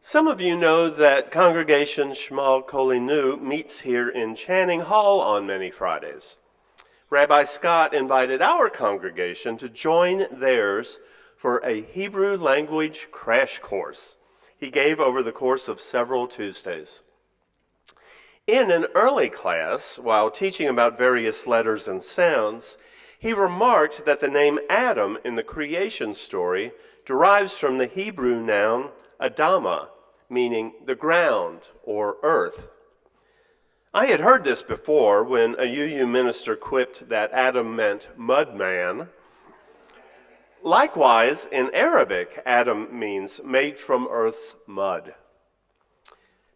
Some of you know that Congregation Sh'mal Kolinu meets here in Channing Hall on many Fridays. Rabbi Scott invited our congregation to join theirs for a Hebrew language crash course he gave over the course of several Tuesdays. In an early class, while teaching about various letters and sounds, he remarked that the name Adam in the creation story derives from the Hebrew noun Adama, meaning the ground or earth. I had heard this before when a UU minister quipped that Adam meant mud man. Likewise, in Arabic, Adam means made from earth's mud.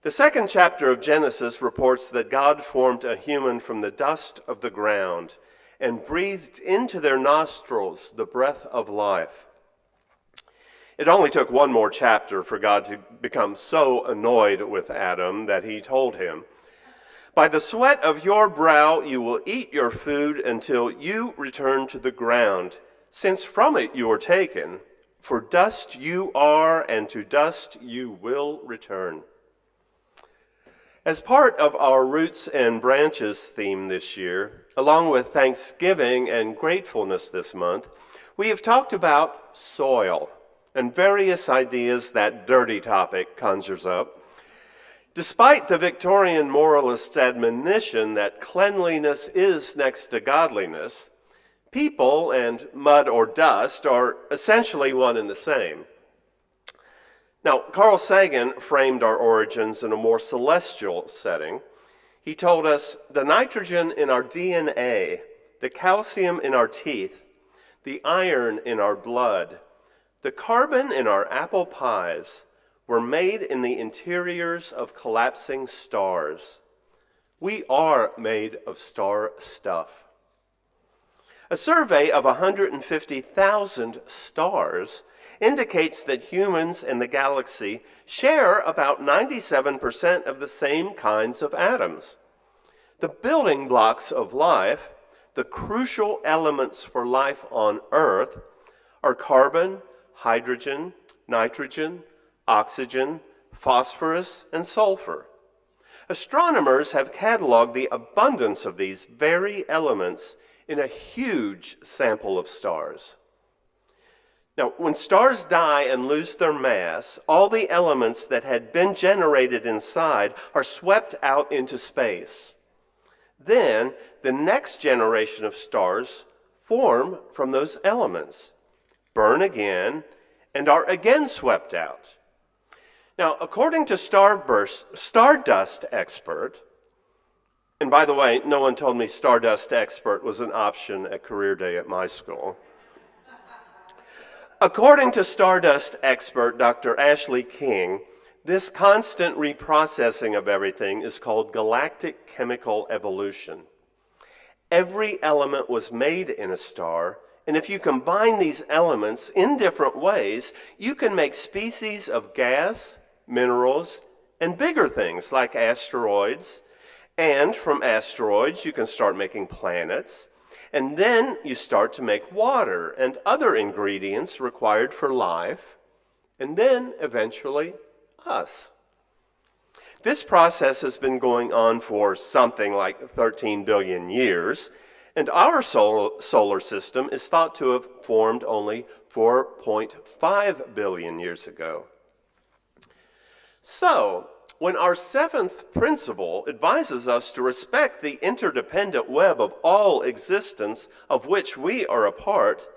The second chapter of Genesis reports that God formed a human from the dust of the ground and breathed into their nostrils the breath of life. It only took one more chapter for God to become so annoyed with Adam that he told him, "By the sweat of your brow you will eat your food until you return to the ground, since from it you were taken. For dust you are, and to dust you will return." As part of our Roots and Branches theme this year, along with Thanksgiving and gratefulness this month, we have talked about soil and various ideas that dirty topic conjures up. Despite the Victorian moralist's admonition that cleanliness is next to godliness, people and mud or dust are essentially one and the same. Now, Carl Sagan framed our origins in a more celestial setting. He told us the nitrogen in our DNA, the calcium in our teeth, the iron in our blood, the carbon in our apple pies were made in the interiors of collapsing stars. We are made of star stuff. A survey of 150,000 stars indicates that humans and the galaxy share about 97% of the same kinds of atoms. The building blocks of life, the crucial elements for life on Earth, are carbon, hydrogen, nitrogen, oxygen, phosphorus, and sulfur. Astronomers have cataloged the abundance of these very elements in a huge sample of stars. Now, when stars die and lose their mass, all the elements that had been generated inside are swept out into space. Then, the next generation of stars form from those elements, burn again, and are again swept out. Now, according to stardust expert, and by the way, no one told me stardust expert was an option at career day at my school. According to stardust expert Dr. Ashley King, this constant reprocessing of everything is called galactic chemical evolution. Every element was made in a star, and if you combine these elements in different ways, you can make species of gas, minerals, and bigger things like asteroids. And from asteroids, you can start making planets. And then you start to make water and other ingredients required for life. And then, eventually, us. This process has been going on for something like 13 billion years. And our solar system is thought to have formed only 4.5 billion years ago. So, when our seventh principle advises us to respect the interdependent web of all existence of which we are a part,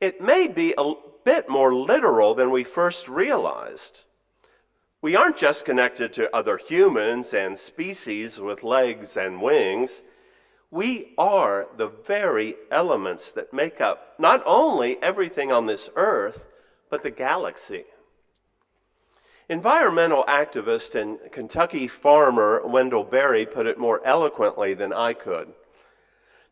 it may be a bit more literal than we first realized. We aren't just connected to other humans and species with legs and wings. We are the very elements that make up not only everything on this earth, but the galaxy. Environmental activist and Kentucky farmer Wendell Berry put it more eloquently than I could.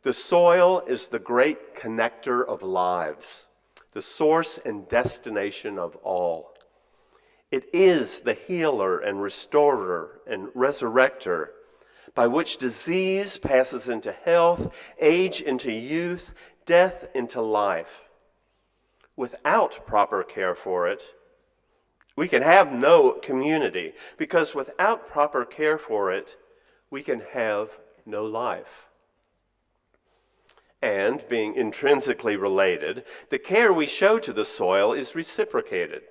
The soil is the great connector of lives, the source and destination of all. It is the healer and restorer and resurrector, by which disease passes into health, age into youth, death into life. Without proper care for it, We can have no community because without proper care for it, we can have no life. And being intrinsically related, the care we show to the soil is reciprocated.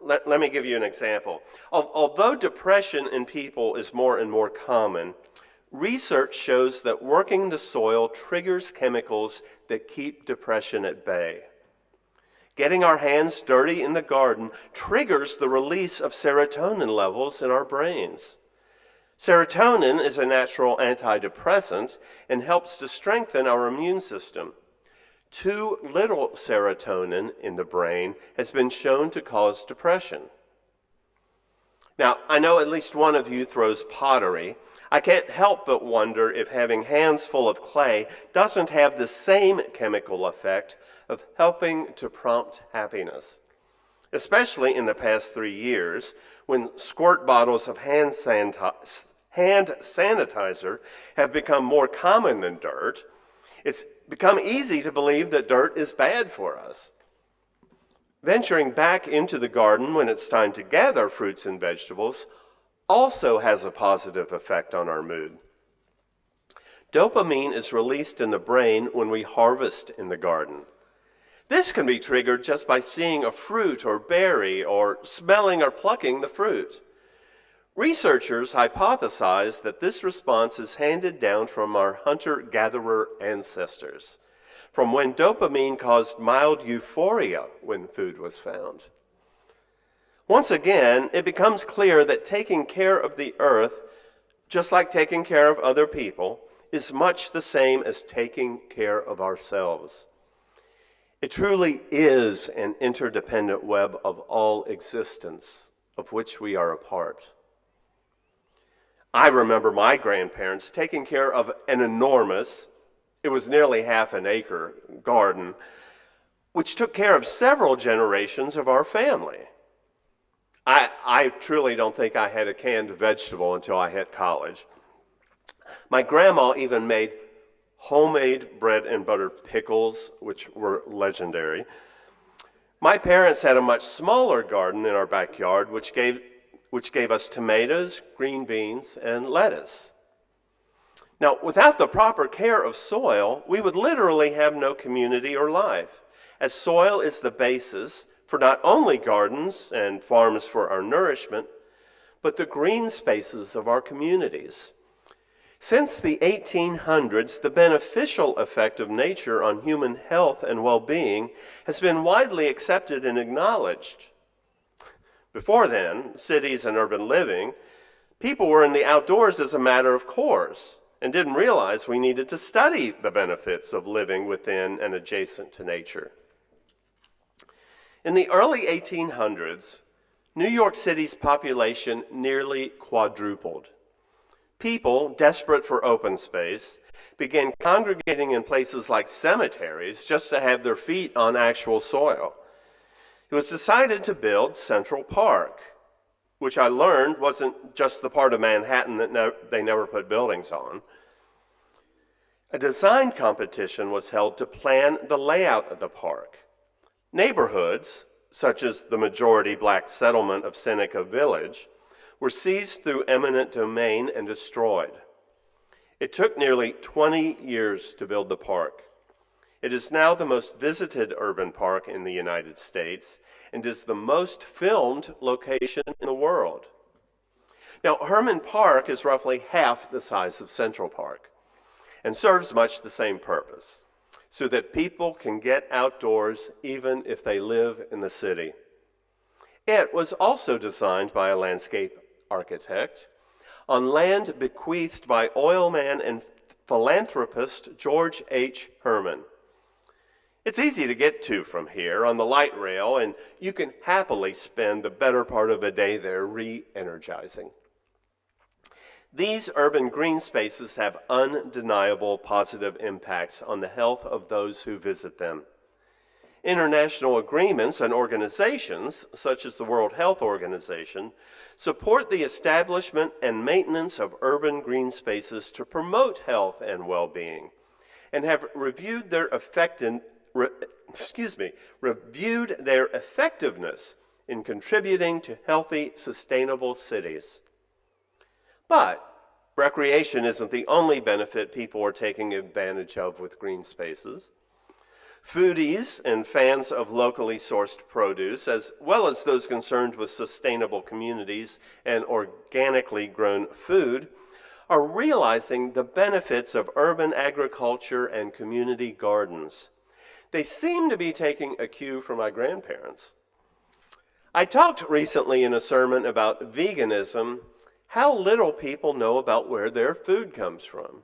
Let me give you an example. Although depression in people is more and more common, research shows that working the soil triggers chemicals that keep depression at bay. Getting our hands dirty in the garden triggers the release of serotonin levels in our brains. Serotonin is a natural antidepressant and helps to strengthen our immune system. Too little serotonin in the brain has been shown to cause depression. Now, I know at least one of you throws pottery. I can't help but wonder if having hands full of clay doesn't have the same chemical effect of helping to prompt happiness, especially in the past 3 years when squirt bottles of hand sanitizer have become more common than dirt. It's become easy to believe that dirt is bad for us. Venturing back into the garden when it's time to gather fruits and vegetables also has a positive effect on our mood. Dopamine is released in the brain when we harvest in the garden. This can be triggered just by seeing a fruit or berry or smelling or plucking the fruit. Researchers hypothesize that this response is handed down from our hunter-gatherer ancestors, from when dopamine caused mild euphoria when food was found. Once again, it becomes clear that taking care of the earth, just like taking care of other people, is much the same as taking care of ourselves. It truly is an interdependent web of all existence, of which we are a part. I remember my grandparents taking care of an enormous, it was nearly half an acre garden, which took care of several generations of our family. I truly don't think I had a canned vegetable until I hit college. My grandma even made homemade bread and butter pickles, which were legendary. My parents had a much smaller garden in our backyard, which gave us tomatoes, green beans, and lettuce. Now, without the proper care of soil, we would literally have no community or life, as soil is the basis for not only gardens and farms for our nourishment, but the green spaces of our communities. Since the 1800s, the beneficial effect of nature on human health and well-being has been widely accepted and acknowledged. Before then, cities and urban living, people were in the outdoors as a matter of course and didn't realize we needed to study the benefits of living within and adjacent to nature. In the early 1800s, New York City's population nearly quadrupled. People, desperate for open space, began congregating in places like cemeteries just to have their feet on actual soil. It was decided to build Central Park, which I learned wasn't just the part of Manhattan that they never put buildings on. A design competition was held to plan the layout of the park. Neighborhoods, such as the majority black settlement of Seneca Village, were seized through eminent domain and destroyed. It took nearly 20 years to build the park. It is now the most visited urban park in the United States and is the most filmed location in the world. Now, Herman Park is roughly half the size of Central Park and serves much the same purpose, so that people can get outdoors even if they live in the city. It was also designed by a landscape architect on land bequeathed by oilman and philanthropist George H. Herman. It's easy to get to from here on the light rail, and you can happily spend the better part of a day there re-energizing. These urban green spaces have undeniable positive impacts on the health of those who visit them. International agreements and organizations, such as the World Health Organization, support the establishment and maintenance of urban green spaces to promote health and well-being, and have reviewed their effectiveness in contributing to healthy, sustainable cities. But recreation isn't the only benefit people are taking advantage of with green spaces. Foodies and fans of locally sourced produce, as well as those concerned with sustainable communities and organically grown food, are realizing the benefits of urban agriculture and community gardens. They seem to be taking a cue from my grandparents. I talked recently in a sermon about veganism, how little people know about where their food comes from.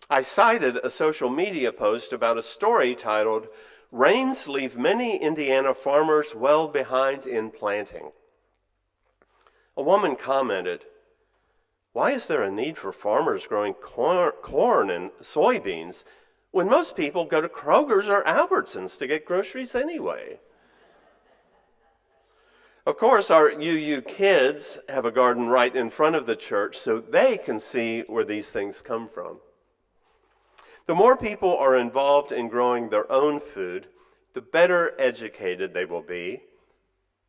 I cited a social media post about a story titled, "Rains Leave Many Indiana Farmers Well Behind in Planting." A woman commented, "Why is there a need for farmers growing corn and soybeans when most people go to Kroger's or Albertsons to get groceries anyway?" Of course, our UU kids have a garden right in front of the church, so they can see where these things come from. The more people are involved in growing their own food, the better educated they will be,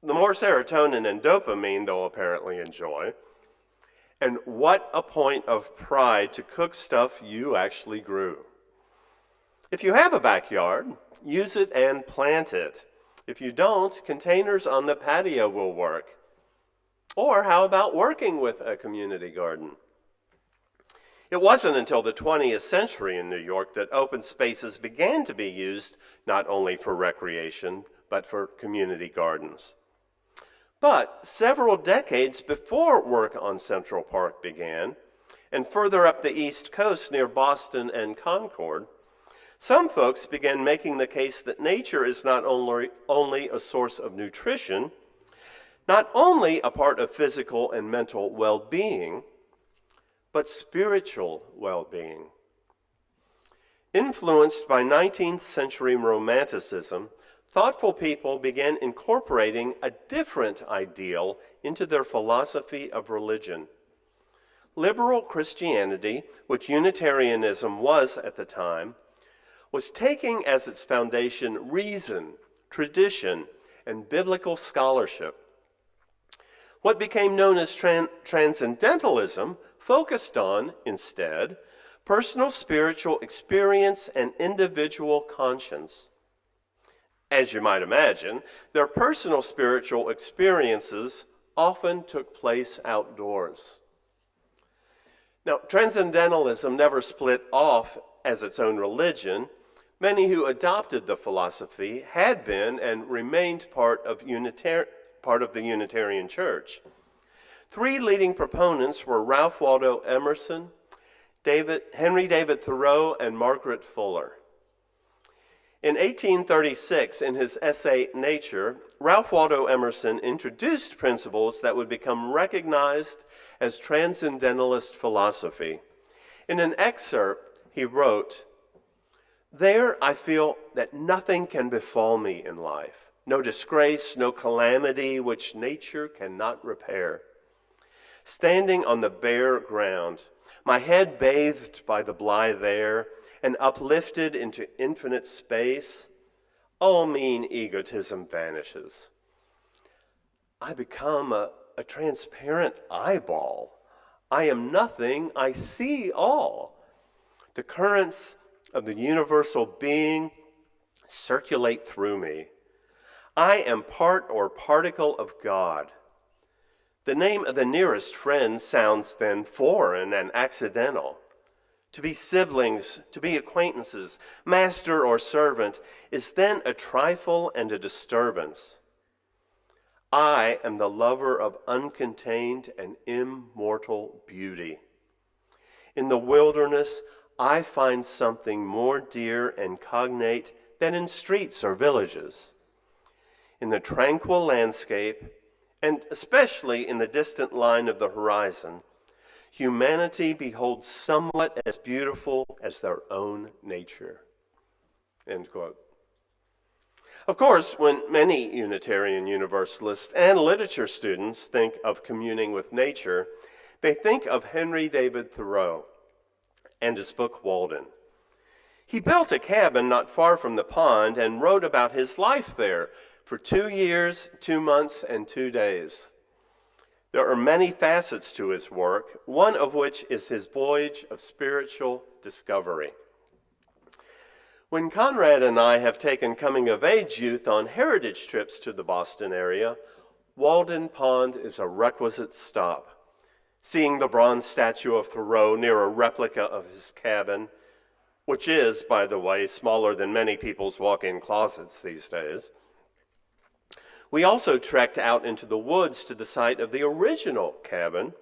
the more serotonin and dopamine they'll apparently enjoy. And what a point of pride to cook stuff you actually grew. If you have a backyard, use it and plant it. If you don't, containers on the patio will work. Or how about working with a community garden? It wasn't until the 20th century in New York that open spaces began to be used not only for recreation, but for community gardens. But several decades before work on Central Park began, and further up the East Coast near Boston and Concord, some folks began making the case that nature is not only a source of nutrition, not only a part of physical and mental well-being, but spiritual well-being. Influenced by 19th century Romanticism, thoughtful people began incorporating a different ideal into their philosophy of religion. Liberal Christianity, which Unitarianism was at the time, was taking as its foundation reason, tradition, and biblical scholarship. What became known as transcendentalism focused on, instead, personal spiritual experience and individual conscience. As you might imagine, their personal spiritual experiences often took place outdoors. Now, transcendentalism never split off as its own religion. Many who adopted the philosophy had been and remained part of the Unitarian Church. Three leading proponents were Ralph Waldo Emerson, Henry David Thoreau, and Margaret Fuller. In 1836, in his essay Nature, Ralph Waldo Emerson introduced principles that would become recognized as transcendentalist philosophy. In an excerpt, he wrote, "There I feel that nothing can befall me in life, no disgrace, no calamity which nature cannot repair. Standing on the bare ground, my head bathed by the blithe air, and uplifted into infinite space, all mean egotism vanishes. I become a transparent eyeball. I am nothing, I see all. The currents of the universal being circulate through me. I am part or particle of God. The name of the nearest friend sounds then foreign and accidental. To be siblings, to be acquaintances, master or servant, is then a trifle and a disturbance. I am the lover of uncontained and immortal beauty. In the wilderness, I find something more dear and cognate than in streets or villages. In the tranquil landscape, and especially in the distant line of the horizon, humanity beholds somewhat as beautiful as their own nature." End quote. Of course, when many Unitarian Universalists and literature students think of communing with nature, they think of Henry David Thoreau and his book Walden. He built a cabin not far from the pond and wrote about his life there, for 2 years, 2 months, and 2 days. There are many facets to his work, one of which is his voyage of spiritual discovery. When Conrad and I have taken coming-of-age youth on heritage trips to the Boston area, Walden Pond is a requisite stop. Seeing the bronze statue of Thoreau near a replica of his cabin, which is, by the way, smaller than many people's walk-in closets these days. We also trekked out into the woods to the site of the original cabin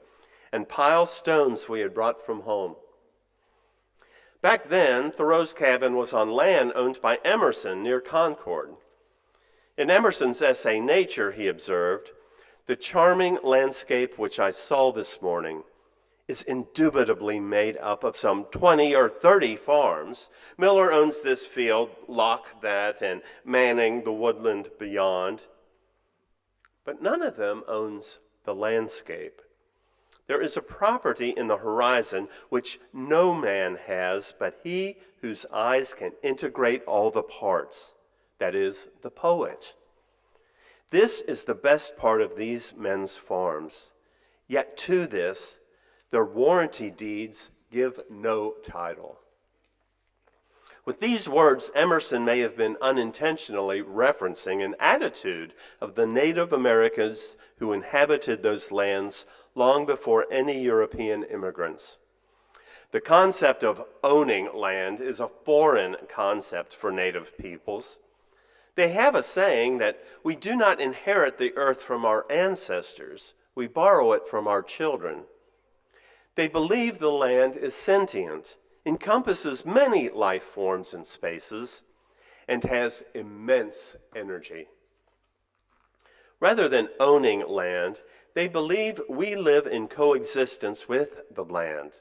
and pile stones we had brought from home. Back then, Thoreau's cabin was on land owned by Emerson near Concord. In Emerson's essay, Nature, he observed, "The charming landscape which I saw this morning is indubitably made up of some 20 or 30 farms. Miller owns this field, Locke that, and Manning the woodland beyond. But none of them owns the landscape. There is a property in the horizon which no man has but he whose eyes can integrate all the parts, that is, the poet. This is the best part of these men's farms. Yet to this, their warranty deeds give no title." With these words, Emerson may have been unintentionally referencing an attitude of the Native Americans who inhabited those lands long before any European immigrants. The concept of owning land is a foreign concept for Native peoples. They have a saying that we do not inherit the earth from our ancestors, we borrow it from our children. They believe the land is sentient, encompasses many life forms and spaces, and has immense energy. Rather than owning land, they believe we live in coexistence with the land.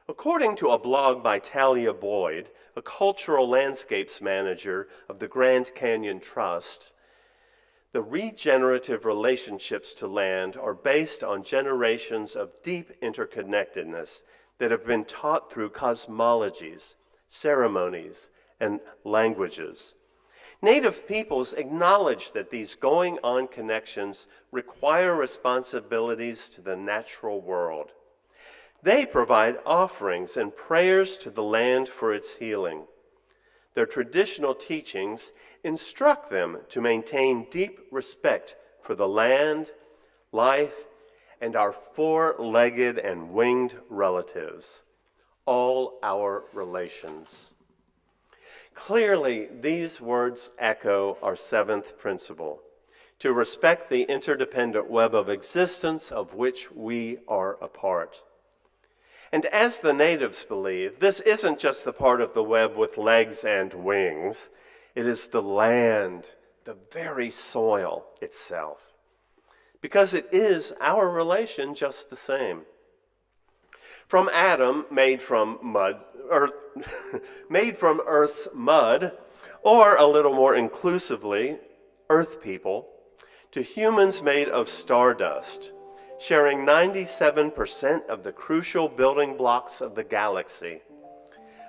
According to a blog by Talia Boyd, a cultural landscapes manager of the Grand Canyon Trust, the regenerative relationships to land are based on generations of deep interconnectedness that have been taught through cosmologies, ceremonies, and languages. Native peoples acknowledge that these going-on connections require responsibilities to the natural world. They provide offerings and prayers to the land for its healing. Their traditional teachings instruct them to maintain deep respect for the land, life, and our four-legged and winged relatives, all our relations. Clearly, these words echo our seventh principle, to respect the interdependent web of existence of which we are a part. And as the natives believe, this isn't just the part of the web with legs and wings. It is the land, the very soil itself. Because it is our relation just the same. From Adam, made from Earth's mud, or a little more inclusively, Earth people, to humans made of stardust, sharing 97% of the crucial building blocks of the galaxy.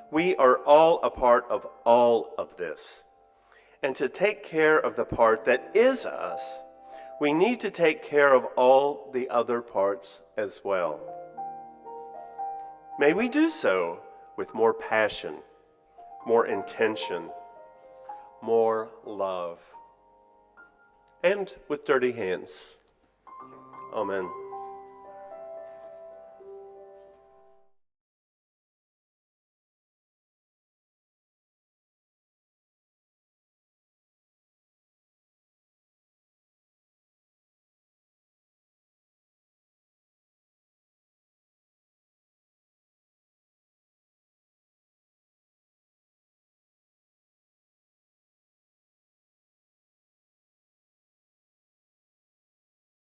We are all a part of all of this. And to take care of the part that is us, we need to take care of all the other parts as well. May we do so with more passion, more intention, more love, and with dirty hands. Amen.